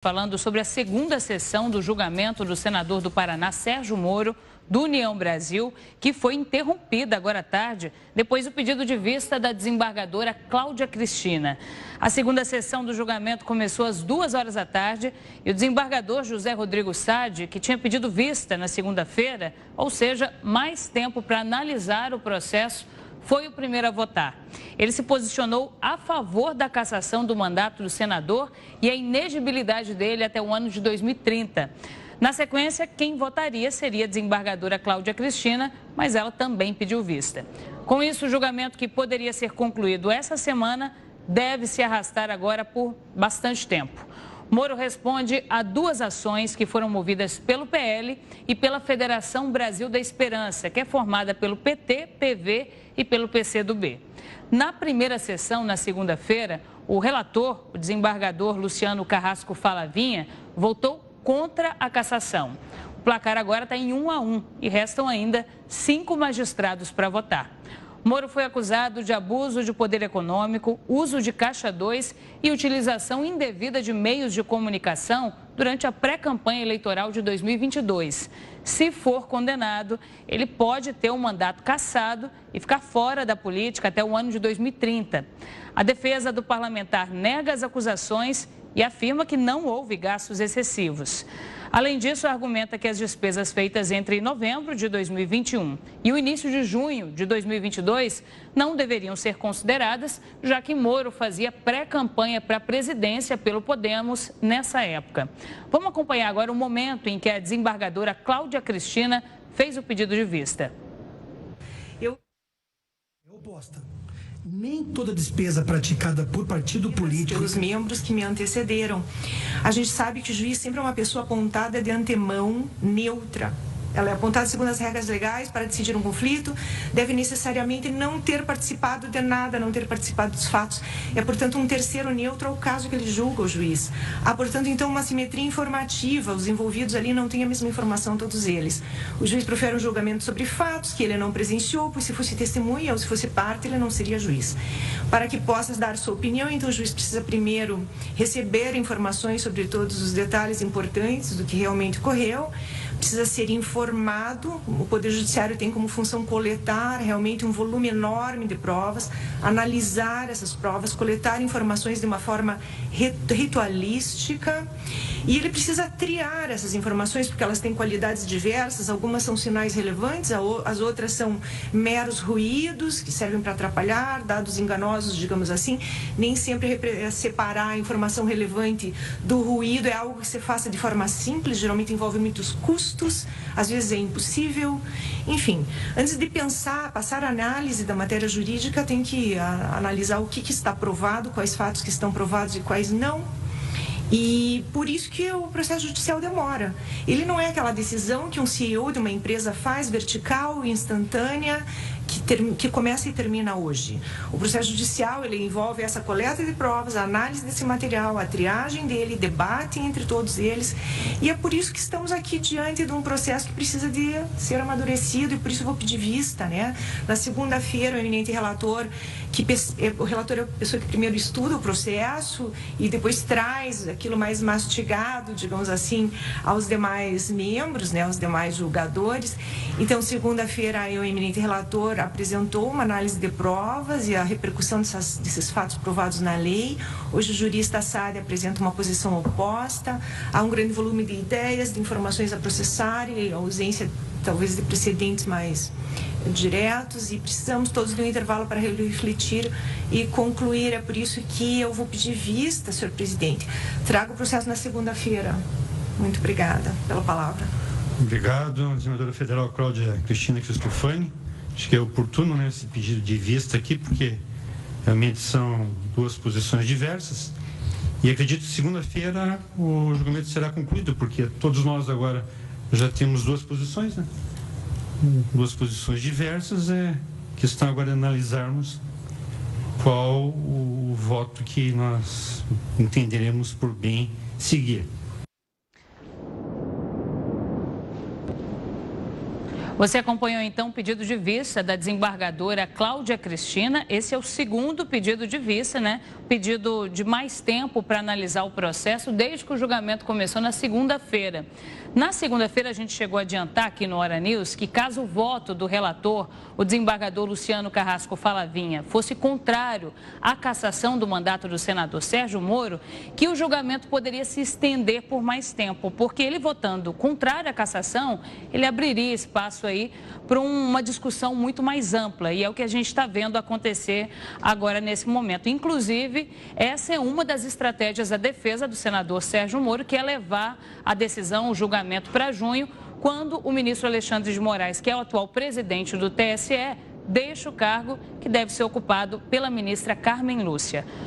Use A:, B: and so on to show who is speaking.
A: Falando sobre a segunda sessão do julgamento do senador do Paraná, Sérgio Moro, do União Brasil, que foi interrompida agora à tarde, depois do pedido de vista da desembargadora Cláudia Cristina. A segunda sessão do julgamento começou às 2h da tarde e o desembargador José Rodrigo Sade, que tinha pedido vista na segunda-feira, ou seja, mais tempo para analisar o processo, foi o primeiro a votar. Ele se posicionou a favor da cassação do mandato do senador e a inegibilidade dele até o ano de 2030. Na sequência, quem votaria seria a desembargadora Cláudia Cristina, mas ela também pediu vista. Com isso, o julgamento, que poderia ser concluído essa semana, deve se arrastar agora por bastante tempo. Moro responde a duas ações que foram movidas pelo PL e pela Federação Brasil da Esperança, que é formada pelo PT, PV e pelo PCdoB. Na primeira sessão, na segunda-feira, o relator, o desembargador Luciano Carrasco Falavinha, votou contra a cassação. O placar agora está em 1-1 e restam ainda 5 magistrados para votar. Moro foi acusado de abuso de poder econômico, uso de caixa 2 e utilização indevida de meios de comunicação durante a pré-campanha eleitoral de 2022. Se for condenado, ele pode ter um mandato cassado e ficar fora da política até o ano de 2030. A defesa do parlamentar nega as acusações e afirma que não houve gastos excessivos. Além disso, argumenta que as despesas feitas entre novembro de 2021 e o início de junho de 2022 não deveriam ser consideradas, já que Moro fazia pré-campanha para a presidência pelo Podemos nessa época. Vamos acompanhar agora o momento em que a desembargadora Cláudia Cristina fez o pedido de vista.
B: Eu oposta. Nem toda despesa praticada por partido político...
C: Pelos membros que me antecederam. A gente sabe que o juiz sempre é uma pessoa apontada de antemão, neutra. Ela é apontada segundo as regras legais para decidir um conflito, deve necessariamente não ter participado de nada, não ter participado dos fatos. É, portanto, um terceiro neutro ao caso que ele julga o juiz. Há, portanto, então, uma simetria informativa. Os envolvidos ali não têm a mesma informação, todos eles. O juiz profere um julgamento sobre fatos que ele não presenciou, pois se fosse testemunha ou se fosse parte, ele não seria juiz. Para que possas dar sua opinião, então, o juiz precisa primeiro receber informações sobre todos os detalhes importantes do que realmente ocorreu, precisa ser informado. O Poder Judiciário tem como função coletar realmente um volume enorme de provas, analisar essas provas, coletar informações de uma forma ritualística, e ele precisa triar essas informações porque elas têm qualidades diversas. Algumas são sinais relevantes, as outras são meros ruídos que servem para atrapalhar, dados enganosos, digamos assim. Nem sempre separar a informação relevante do ruído é algo que se faça de forma simples, geralmente envolve muitos custos, às vezes é impossível. Enfim, antes de passar a análise da matéria jurídica, tem que analisar o que está provado, quais fatos que estão provados e quais não. E por isso que o processo judicial demora. Ele não é aquela decisão que um CEO de uma empresa faz, vertical, instantânea, que começa e termina hoje. O processo judicial, ele envolve essa coleta de provas, a análise desse material, a triagem dele, debate entre todos eles. E é por isso que estamos aqui diante de um processo que precisa de ser amadurecido, e por isso eu vou pedir vista, né? Na segunda-feira, o eminente relator, o relator é a pessoa que primeiro estuda o processo e depois traz aquilo mais mastigado, digamos assim, aos demais membros, né, aos demais julgadores. Então, segunda-feira, o eminente relator apresentou uma análise de provas e a repercussão desses fatos provados na lei. Hoje o jurista Sade apresenta uma posição oposta. Há um grande volume de ideias, de informações a processar e a ausência, talvez, de precedentes mais diretos, e precisamos todos de um intervalo para refletir e concluir. É por isso que eu vou pedir vista, senhor presidente. Trago o processo na segunda-feira. Muito obrigada pela palavra.
D: Obrigado, senadora federal Cláudia Cristina Cristofani. Acho que é oportuno, né, esse pedido de vista aqui, porque realmente são duas posições diversas. E acredito que segunda-feira o julgamento será concluído, porque todos nós agora já temos duas posições, né? Duas posições diversas, que está agora analisarmos qual o voto que nós entenderemos por bem seguir.
A: Você acompanhou então o pedido de vista da desembargadora Cláudia Cristina. Esse é o segundo pedido de vista, né? Pedido de mais tempo para analisar o processo desde que o julgamento começou na segunda-feira. Na segunda-feira, a gente chegou a adiantar aqui no Hora News que caso o voto do relator, o desembargador Luciano Carrasco Falavinha, fosse contrário à cassação do mandato do senador Sérgio Moro, que o julgamento poderia se estender por mais tempo, porque ele votando contrário à cassação, ele abriria espaço aí para uma discussão muito mais ampla, e é o que a gente está vendo acontecer agora nesse momento. Inclusive, essa é uma das estratégias da defesa do senador Sérgio Moro, que é levar a decisão, o julgamento para junho, quando o ministro Alexandre de Moraes, que é o atual presidente do TSE, deixa o cargo que deve ser ocupado pela ministra Carmen Lúcia.